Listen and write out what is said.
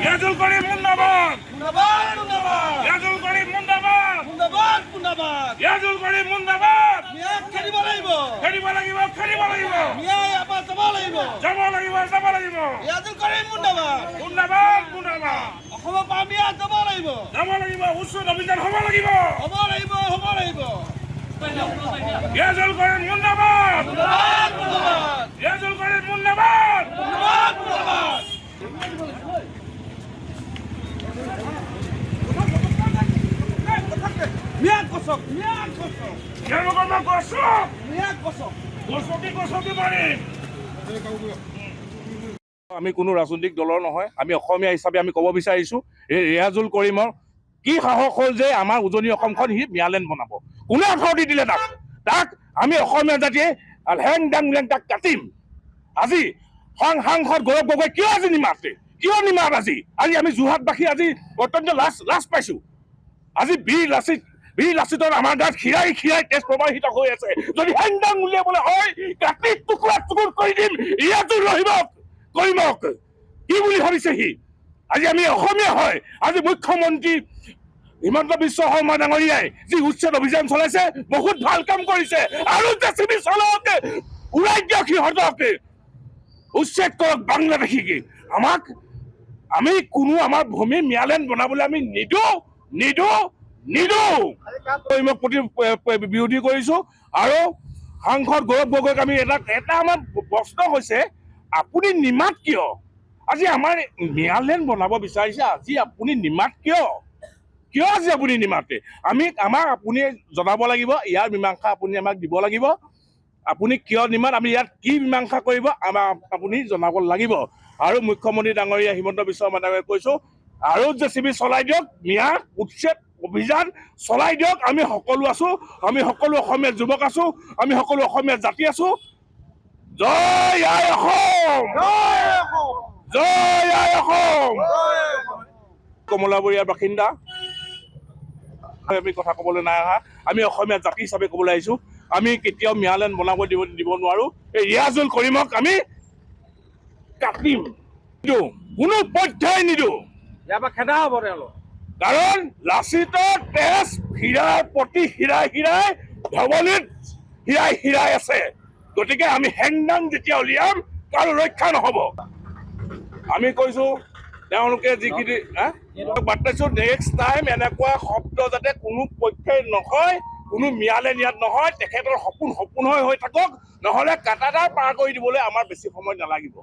রিয়াজুল করিম মুন্দাবাদ, রিয়াজুল করিম মুন্দাবাদ, রিয়াজুল করিম মুন্দাবাদ। খেলিব লাগিব, খেলিব লাগিব, খেলিব লাগিব, যাব লাগিব, যাব লাগিব। ৰিয়াজুল কৰিম মুন্দাবাদ, মুন্দাবাদ, মুন্দাবাদ। অসমৰ পৰা মিয়া যাব লাগিব, যাব লাগিব। উচ্চ অভিযান হ'ব লাগিব, হ'ব লাগিব, হ'ব লাগিব। রিয়াজুল করিম মুন্দাবাদ, রিয়াজুল করিম মুন্দাবাদ। আমি কোনো ৰাজনৈতিক দলৰ নহয়, আমি অসমীয়া হিচাপে আমি ক'ব বিচাৰিছো ৰিয়াজুল কৰিমৰ কি সাহস হ'ল যে আমাৰ উজনি অসমখন সি ম্যালেণ্ড বনাব। কোনে অথৰিটি দিলে তাক আমি অসমীয়া জাতিয়ে হেং দাং লেং তাক কাটিম। আজি সাংসদ গৌৰৱ গগৈ কিয় আজি নিমাতে, কিয় নিমাত? আজি আমি যোৰহাটবাসী আজি অত্যন্ত লাজ পাইছো। আজি বীৰ লাচিতৰ আমাৰ গাত খিৰাই তেজ প্ৰবাহিত হৈ আছে। যদি হেং দাং উলিয়াবলৈ হয় কাটি টুকুৰা কৰি দিম ৰিয়াজুল কৰিমক। কি বুলি ভাবিছে সি? আজি আমি অসমীয়া হয়, আজি মুখ্যমন্ত্ৰী হিমন্ত বিশ্ব শৰ্মা ডাঙৰীয়াই যি উচ্ছেদ অভিযান চলাইছে বহুত ভাল কাম কৰিছে। আৰু জেচিবি চলাওক, উৰাই দিয়ক সিহঁতক, উচ্ছেদ কৰক বাংলাদেশীকে। আমি কোনো আমাৰ ভূমি ম্যালেণ্ড বনাবলৈ আমি নিদো। প্ৰতি বিৰোধী কৰিছো। আৰু সাংসদ গৌৰৱ গগৈক আমি এটা আমাৰ প্ৰশ্ন হৈছে, আপুনি নিমাত কিয়? আজি আমাৰ ম্যালেণ্ড বনাব বিচাৰিছে, আজি আপুনি নিমাত কিয় আজি আপুনি নিমাতে? আপুনি জনাব লাগিব, ইয়াৰ মীমাংসা আপুনি আমাক দিব লাগিব। আপুনি কিয় নিমাত, আমি ইয়াত কি মীমাংসা কৰিব আপুনি জনাব লাগিব। আৰু মুখ্যমন্ত্ৰী ডাঙৰীয়া হিমন্ত বিশ্ব শৰ্মা ডাঙৰীয়াক কৈছো, আৰু জেচিবি চলাই দিয়ক, মিয়া উচ্ছেদ অভিযান চলাই দিয়ক। আমি সকলো আছো, আমি সকলো অসমীয়া যুৱক আছো, আমি সকলো অসমীয়া জাতি আছো। জয় আই অসম, জয় আই অসম। কমলাবৰীয়াৰ বাসিন্দা, আমি কথা ক'বলৈ নাই অহা, আমি অসমীয়া জাতি হিচাপে ক'বলৈ আহিছো। আমি কেতিয়াও ম্যালেণ্ড বনাব দিব নোৱাৰো। এই ৰিয়াজুল কৰিমক আমি কাটিম, কোনো পৰ্যায় নিদো। ইয়াৰ পৰা খেদা হ'ব তেওঁলোক। কাৰণ লাচিতৰ তেজ প্ৰতি হিৰাই ধৱলীত হিৰাই আছে। গতিকে আমি হেংদাং যেতিয়া উলিয়াম কাৰো ৰক্ষা নহ'ব। আমি কৈছো তেওঁলোকে যিখিনি বাৰ্তাইছো, নেক্সট টাইম এনেকুৱা শব্দ যাতে কোনো পক্ষই নকয়, কোনো ম্যালেণ্ড ইয়াত নহয়। তেখেতৰ সপোন হৈ থাকক, নহ'লে কাটাদাৰ পাৰ কৰি দিবলৈ আমাৰ বেছি সময় নালাগিব।